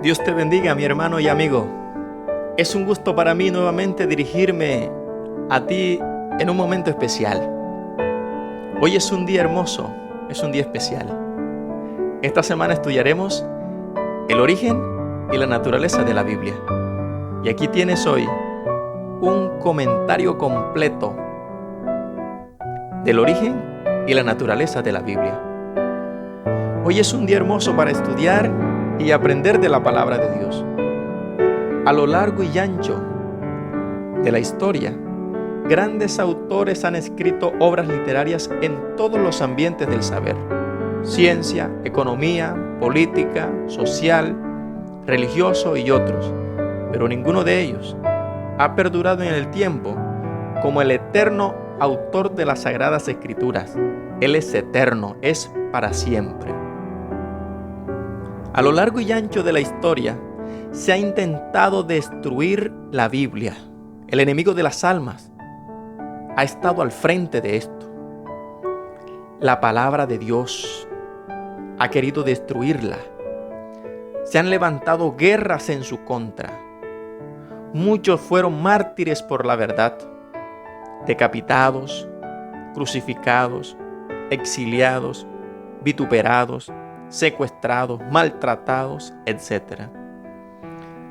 Dios te bendiga, mi hermano y amigo. Es un gusto para mí nuevamente dirigirme a ti en un momento especial. Hoy es un día hermoso, es un día especial. Esta semana estudiaremos el origen y la naturaleza de la Biblia. Y aquí tienes hoy un comentario completo del origen y la naturaleza de la Biblia. Hoy es un día hermoso para estudiar y aprender de la palabra de Dios. A lo largo y ancho de la historia, grandes autores han escrito obras literarias en todos los ambientes del saber: ciencia, economía, política, social, religioso y otros, pero ninguno de ellos ha perdurado en el tiempo como el eterno autor de las Sagradas Escrituras. Él es eterno, es para siempre. A lo largo y ancho de la historia se ha intentado destruir la Biblia. El enemigo de las almas ha estado al frente de esto. La palabra de Dios ha querido destruirla. Se han levantado guerras en su contra. Muchos fueron mártires por la verdad, decapitados, crucificados, exiliados, vituperados, secuestrados, maltratados, etc.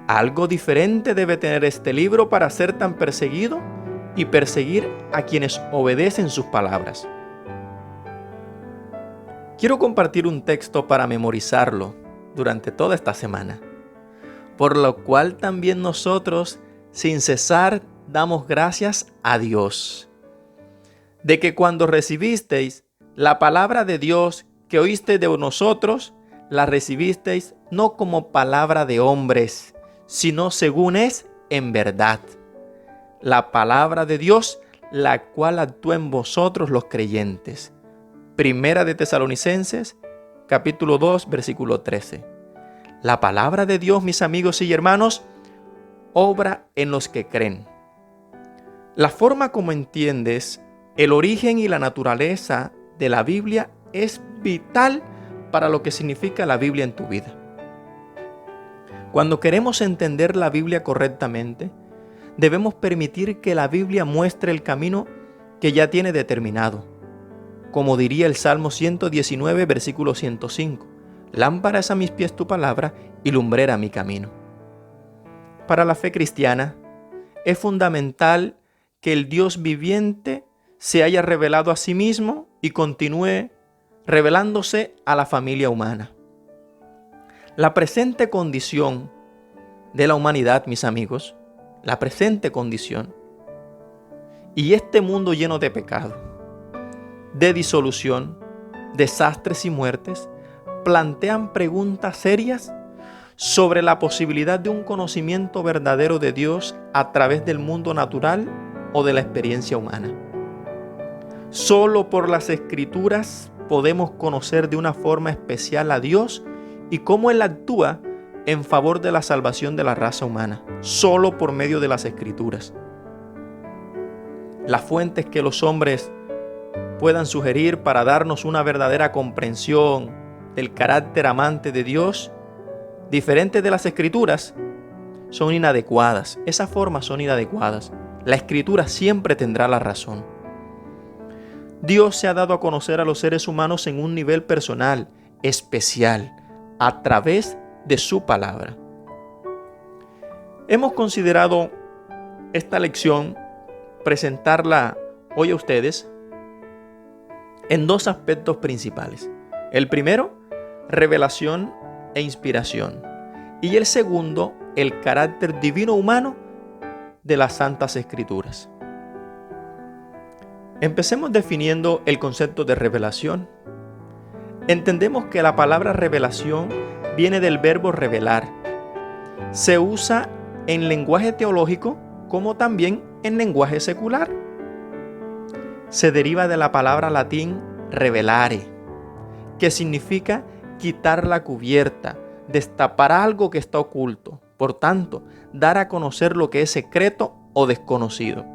Algo diferente debe tener este libro para ser tan perseguido y perseguir a quienes obedecen sus palabras. Quiero compartir un texto para memorizarlo durante toda esta semana, por lo cual también nosotros, sin cesar, damos gracias a Dios, de que cuando recibisteis la palabra de Dios que oíste de nosotros, la recibisteis no como palabra de hombres, sino según es en verdad, la palabra de Dios, la cual actúa en vosotros los creyentes. Primera de Tesalonicenses, capítulo 2, versículo 13. La palabra de Dios, mis amigos y hermanos, obra en los que creen. La forma como entiendes el origen y la naturaleza de la Biblia es vital para lo que significa la Biblia en tu vida. Cuando queremos entender la Biblia correctamente, debemos permitir que la Biblia muestre el camino que ya tiene determinado. Como diría el Salmo 119, versículo 105, lámpara es a mis pies tu palabra y lumbrera mi camino. Para la fe cristiana, es fundamental que el Dios viviente se haya revelado a sí mismo y continúe revelándose a la familia humana. La presente condición de la humanidad, mis amigos, la presente condición, y este mundo lleno de pecado, de disolución, desastres y muertes, plantean preguntas serias sobre la posibilidad de un conocimiento verdadero de Dios a través del mundo natural o de la experiencia humana. Solo por las Escrituras podemos conocer de una forma especial a Dios y cómo Él actúa en favor de la salvación de la raza humana, solo por medio de las Escrituras. Las fuentes que los hombres puedan sugerir para darnos una verdadera comprensión del carácter amante de Dios, diferente de las Escrituras, son inadecuadas. Esas formas son inadecuadas. La Escritura siempre tendrá la razón. Dios se ha dado a conocer a los seres humanos en un nivel personal, especial, a través de su palabra. Hemos considerado esta lección, presentarla hoy a ustedes, en dos aspectos principales. El primero, revelación e inspiración. Y el segundo, el carácter divino humano de las Santas Escrituras. Empecemos definiendo el concepto de revelación. Entendemos que la palabra revelación viene del verbo revelar. Se usa en lenguaje teológico como también en lenguaje secular. Se deriva de la palabra latín revelare, que significa quitar la cubierta, destapar algo que está oculto. Por tanto, dar a conocer lo que es secreto o desconocido.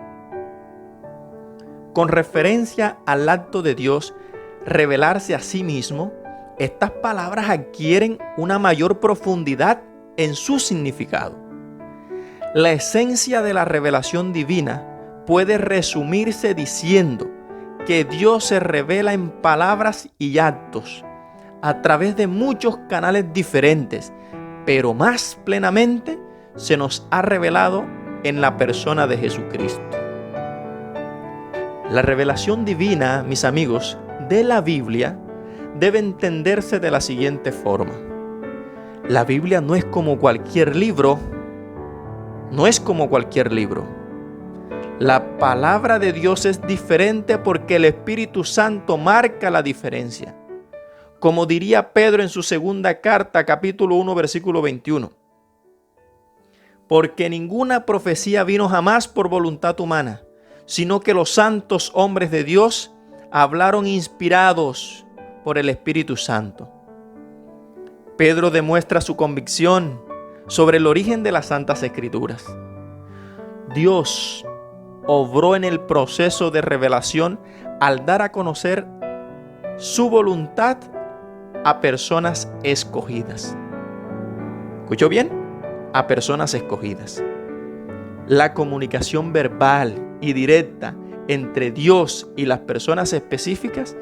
Con referencia al acto de Dios revelarse a sí mismo, estas palabras adquieren una mayor profundidad en su significado. La esencia de la revelación divina puede resumirse diciendo que Dios se revela en palabras y actos a través de muchos canales diferentes, pero más plenamente se nos ha revelado en la persona de Jesucristo. La revelación divina, mis amigos, de la Biblia debe entenderse de la siguiente forma. La Biblia no es como cualquier libro. No es como cualquier libro. La palabra de Dios es diferente porque el Espíritu Santo marca la diferencia. Como diría Pedro en su segunda carta, capítulo 1, versículo 21. Porque ninguna profecía vino jamás por voluntad humana, sino que los santos hombres de Dios hablaron inspirados por el Espíritu Santo. Pedro demuestra su convicción sobre el origen de las Santas Escrituras. Dios obró en el proceso de revelación al dar a conocer su voluntad a personas escogidas. ¿Escuchó bien? A personas escogidas. La comunicación verbal y directa entre Dios y las personas específicas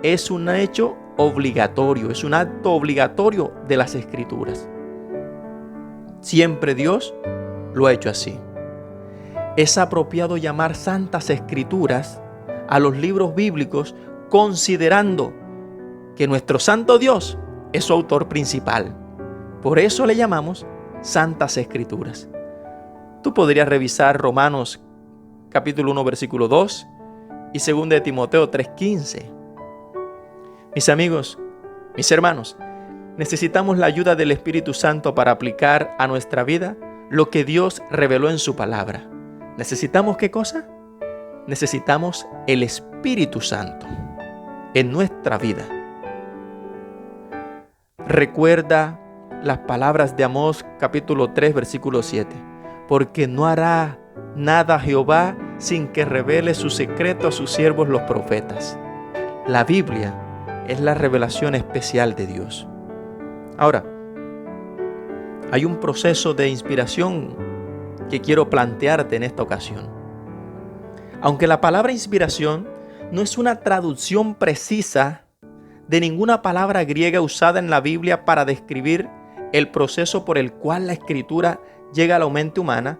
es un hecho obligatorio, es un acto obligatorio de las Escrituras. Siempre Dios lo ha hecho así. Es apropiado llamar Santas Escrituras a los libros bíblicos considerando que nuestro Santo Dios es su autor principal. Por eso le llamamos Santas Escrituras. Tú podrías revisar Romanos capítulo 1 versículo 2 y 2 de Timoteo 3:15. Mis amigos, mis hermanos, necesitamos la ayuda del Espíritu Santo para aplicar a nuestra vida lo que Dios reveló en su palabra. ¿Necesitamos qué cosa? Necesitamos el Espíritu Santo en nuestra vida. Recuerda las palabras de Amós capítulo 3 versículo 7. Porque no hará nada Jehová sin que revele su secreto a sus siervos los profetas. La Biblia es la revelación especial de Dios. Ahora, hay un proceso de inspiración que quiero plantearte en esta ocasión. Aunque la palabra inspiración no es una traducción precisa de ninguna palabra griega usada en la Biblia para describir el proceso por el cual la Escritura llega a la mente humana,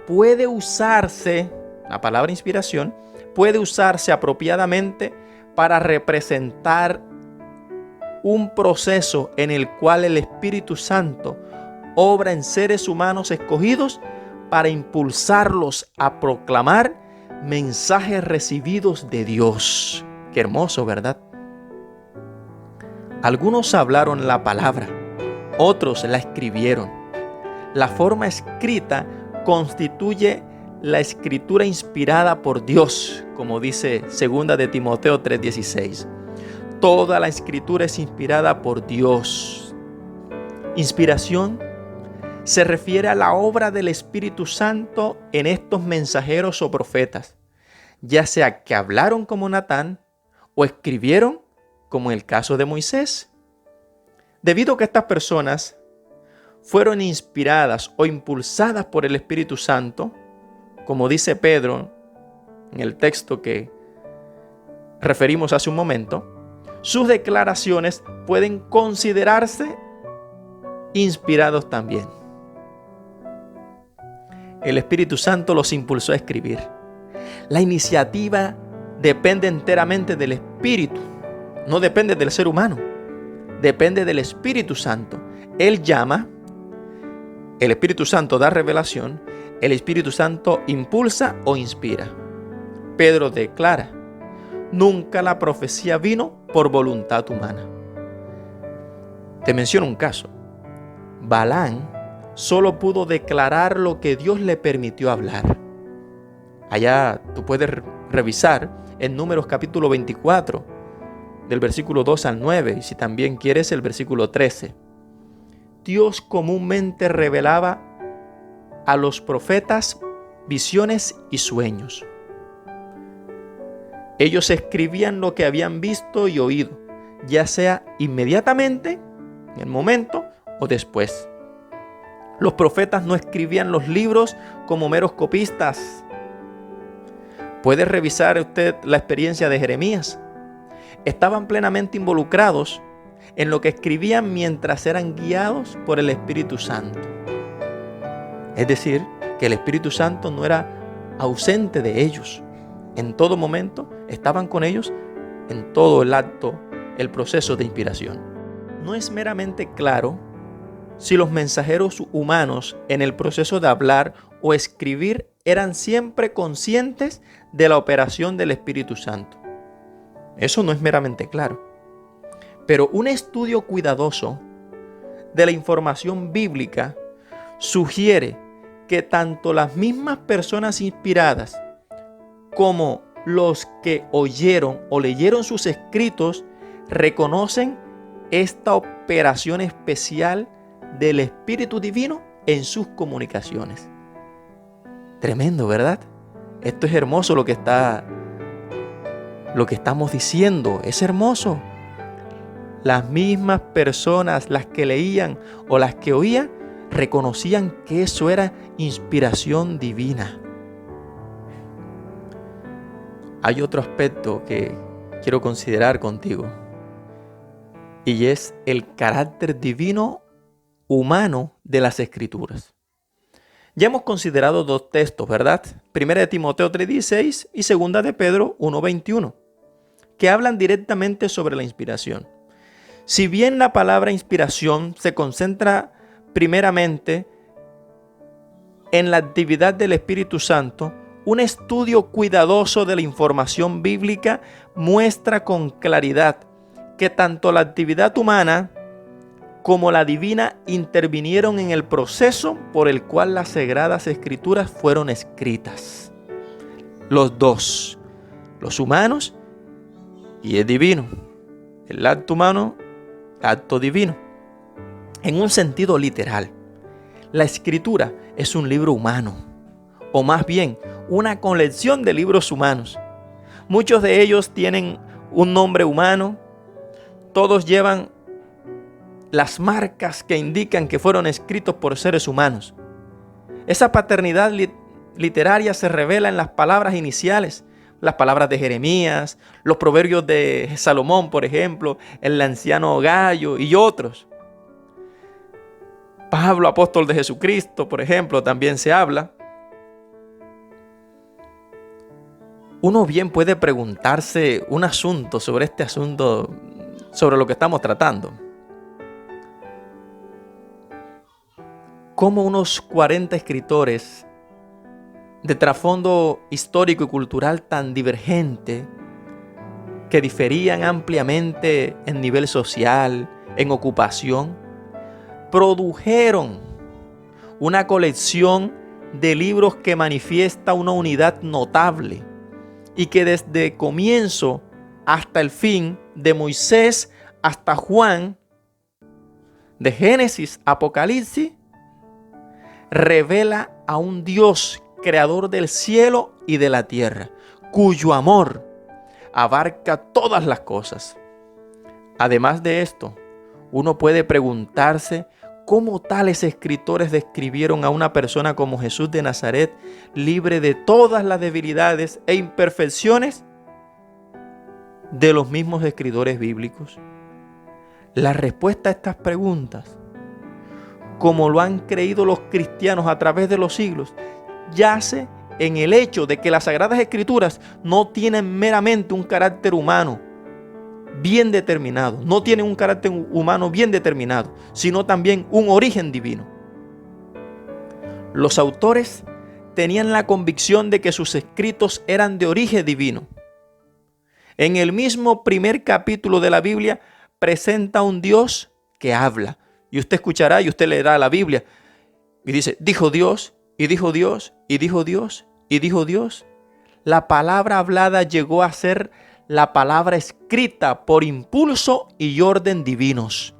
puede usarse, la palabra inspiración, puede usarse apropiadamente para representar un proceso en el cual el Espíritu Santo obra en seres humanos escogidos para impulsarlos a proclamar mensajes recibidos de Dios. Qué hermoso, ¿verdad? Algunos hablaron la palabra, otros la escribieron. La forma escrita constituye la escritura inspirada por Dios, como dice 2 de Timoteo 3:16. Toda la escritura es inspirada por Dios. Inspiración se refiere a la obra del Espíritu Santo en estos mensajeros o profetas, ya sea que hablaron como Natán o escribieron como en el caso de Moisés. Debido a que estas personas fueron inspiradas o impulsadas por el Espíritu Santo, como dice Pedro en el texto que referimos hace un momento, sus declaraciones pueden considerarse inspirados también. El Espíritu Santo los impulsó a escribir. La iniciativa depende enteramente del Espíritu, no depende del ser humano, depende del Espíritu Santo. Él llama, el Espíritu Santo da revelación, el Espíritu Santo impulsa o inspira. Pedro declara, nunca la profecía vino por voluntad humana. Te menciono un caso. Balaam solo pudo declarar lo que Dios le permitió hablar. Allá tú puedes revisar en Números capítulo 24, del versículo 2 al 9, y si también quieres el versículo 13. Dios comúnmente revelaba a los profetas visiones y sueños. Ellos escribían lo que habían visto y oído, ya sea inmediatamente, en el momento, o después. Los profetas no escribían los libros como meros copistas. Puede revisar usted la experiencia de Jeremías. Estaban plenamente involucrados en lo que escribían mientras eran guiados por el Espíritu Santo. Es decir, que el Espíritu Santo no era ausente de ellos. En todo momento estaban con ellos en todo el acto, el proceso de inspiración. No es meramente claro si los mensajeros humanos en el proceso de hablar o escribir eran siempre conscientes de la operación del Espíritu Santo. Eso no es meramente claro. Pero un estudio cuidadoso de la información bíblica sugiere que tanto las mismas personas inspiradas como los que oyeron o leyeron sus escritos reconocen esta operación especial del Espíritu Divino en sus comunicaciones. Tremendo, ¿verdad? Esto es hermoso lo que estamos diciendo. Es hermoso. Las mismas personas, las que leían o las que oían, reconocían que eso era inspiración divina. Hay otro aspecto que quiero considerar contigo, y es el carácter divino humano de las Escrituras. Ya hemos considerado dos textos, ¿verdad? Primera de Timoteo 3:16 y segunda de Pedro 1:21, que hablan directamente sobre la inspiración. Si bien la palabra inspiración se concentra primeramente en la actividad del Espíritu Santo, un estudio cuidadoso de la información bíblica muestra con claridad que tanto la actividad humana como la divina intervinieron en el proceso por el cual las Sagradas Escrituras fueron escritas. Los dos, los humanos y el divino. El acto humano, acto divino. En un sentido literal, la Escritura es un libro humano, o más bien, una colección de libros humanos. Muchos de ellos tienen un nombre humano, todos llevan las marcas que indican que fueron escritos por seres humanos. Esa paternidad literaria se revela en las palabras iniciales, las palabras de Jeremías, los proverbios de Salomón, por ejemplo, el anciano Gallo y otros. Pablo, apóstol de Jesucristo, por ejemplo, también se habla. Uno bien puede preguntarse un asunto sobre este asunto, sobre lo que estamos tratando. ¿Cómo unos 40 escritores de trasfondo histórico y cultural tan divergente, que diferían ampliamente en nivel social, en ocupación, produjeron una colección de libros que manifiesta una unidad notable y que desde comienzo hasta el fin, de Moisés hasta Juan, de Génesis a Apocalipsis, revela a un Dios creador del cielo y de la tierra, cuyo amor abarca todas las cosas? Además de esto, uno puede preguntarse cómo tales escritores describieron a una persona como Jesús de Nazaret, libre de todas las debilidades e imperfecciones de los mismos escritores bíblicos. La respuesta a estas preguntas, como lo han creído los cristianos a través de los siglos, yace en el hecho de que las Sagradas Escrituras no tienen meramente un carácter humano bien determinado, no tienen un carácter humano bien determinado, sino también un origen divino. Los autores tenían la convicción de que sus escritos eran de origen divino. En el mismo primer capítulo de la Biblia presenta un Dios que habla. Y usted escuchará y usted leerá la Biblia y dice, dijo Dios, y dijo Dios, y dijo Dios, y dijo Dios. La palabra hablada llegó a ser la palabra escrita por impulso y orden divinos.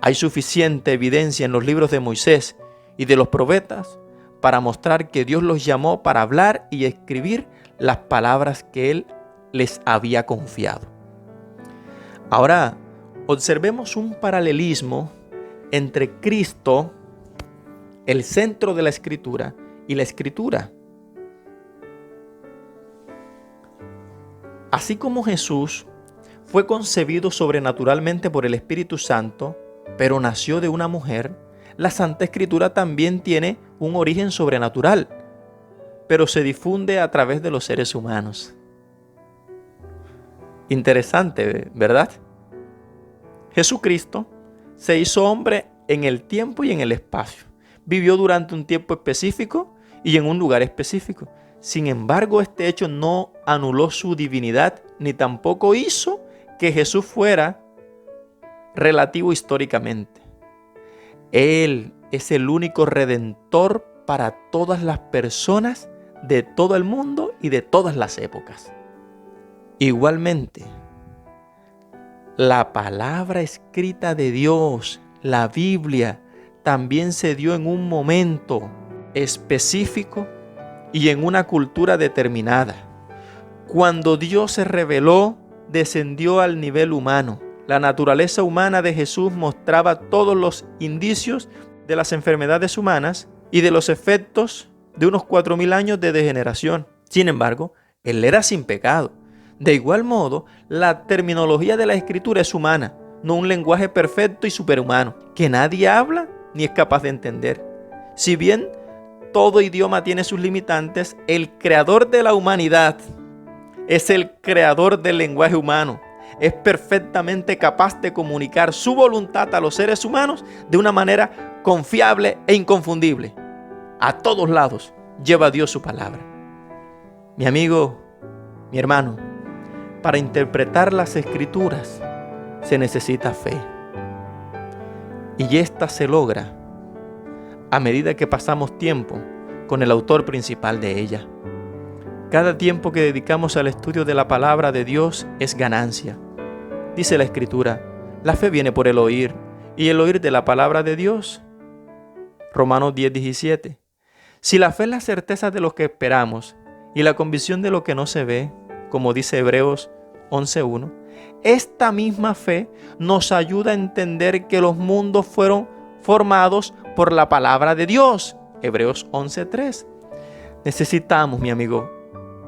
Hay suficiente evidencia en los libros de Moisés y de los profetas para mostrar que Dios los llamó para hablar y escribir las palabras que Él les había confiado. Ahora, observemos un paralelismo entre Cristo el centro de la Escritura y la Escritura. Así como Jesús fue concebido sobrenaturalmente por el Espíritu Santo, pero nació de una mujer, la Santa Escritura también tiene un origen sobrenatural, pero se difunde a través de los seres humanos. Interesante, ¿verdad? Jesucristo se hizo hombre en el tiempo y en el espacio. Vivió durante un tiempo específico y en un lugar específico. Sin embargo, este hecho no anuló su divinidad, ni tampoco hizo que Jesús fuera relativo históricamente. Él es el único redentor para todas las personas de todo el mundo y de todas las épocas. Igualmente, la palabra escrita de Dios, la Biblia, también se dio en un momento específico y en una cultura determinada. Cuando Dios se reveló, descendió al nivel humano. La naturaleza humana de Jesús mostraba todos los indicios de las enfermedades humanas y de los efectos de unos 4000 años de degeneración. Sin embargo, Él era sin pecado. De igual modo, la terminología de la Escritura es humana, no un lenguaje perfecto y superhumano, que nadie habla ni es capaz de entender. Si bien todo idioma tiene sus limitantes, el creador de la humanidad es el creador del lenguaje humano. Es perfectamente capaz de comunicar su voluntad a los seres humanos de una manera confiable e inconfundible. A todos lados lleva Dios su palabra. Mi amigo, mi hermano, para interpretar las Escrituras se necesita fe. Y esta se logra a medida que pasamos tiempo con el autor principal de ella. Cada tiempo que dedicamos al estudio de la palabra de Dios es ganancia. Dice la Escritura, la fe viene por el oír, y el oír de la palabra de Dios. Romanos 10:17. Si la fe es la certeza de lo que esperamos y la convicción de lo que no se ve, como dice Hebreos 11:1, esta misma fe nos ayuda a entender que los mundos fueron formados por la palabra de Dios. Hebreos 11:3. Necesitamos, mi amigo,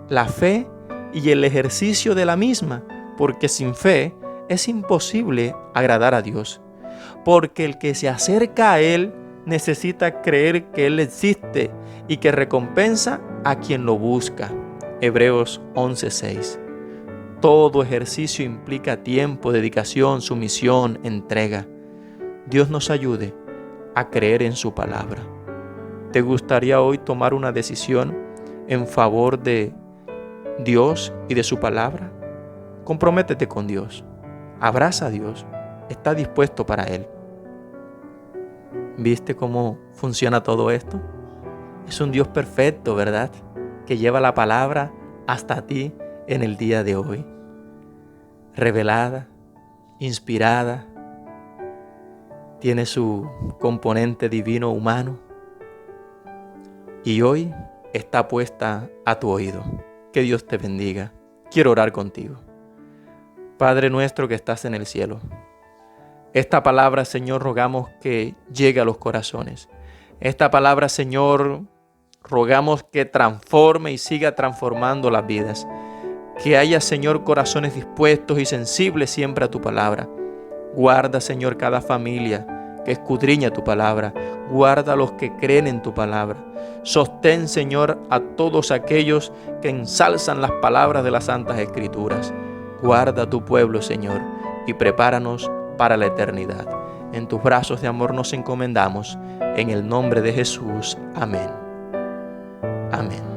la fe y el ejercicio de la misma, porque sin fe es imposible agradar a Dios. Porque el que se acerca a Él necesita creer que Él existe y que recompensa a quien lo busca. Hebreos 11:6. Todo ejercicio implica tiempo, dedicación, sumisión, entrega. Dios nos ayude a creer en su palabra. ¿Te gustaría hoy tomar una decisión en favor de Dios y de su palabra? Comprométete con Dios. Abraza a Dios. Está dispuesto para Él. ¿Viste cómo funciona todo esto? Es un Dios perfecto, ¿verdad? Que lleva la palabra hasta ti en el día de hoy. Revelada, inspirada, tiene su componente divino humano y hoy está puesta a tu oído. Que Dios te bendiga. Quiero orar contigo. Padre nuestro que estás en el cielo, esta palabra, Señor, rogamos que llegue a los corazones. Esta palabra, Señor, rogamos que transforme y siga transformando las vidas. Que haya, Señor, corazones dispuestos y sensibles siempre a tu palabra. Guarda, Señor, cada familia que escudriña tu palabra. Guarda a los que creen en tu palabra. Sostén, Señor, a todos aquellos que ensalzan las palabras de las Santas Escrituras. Guarda a tu pueblo, Señor, y prepáranos para la eternidad. En tus brazos de amor nos encomendamos. En el nombre de Jesús. Amén. Amén.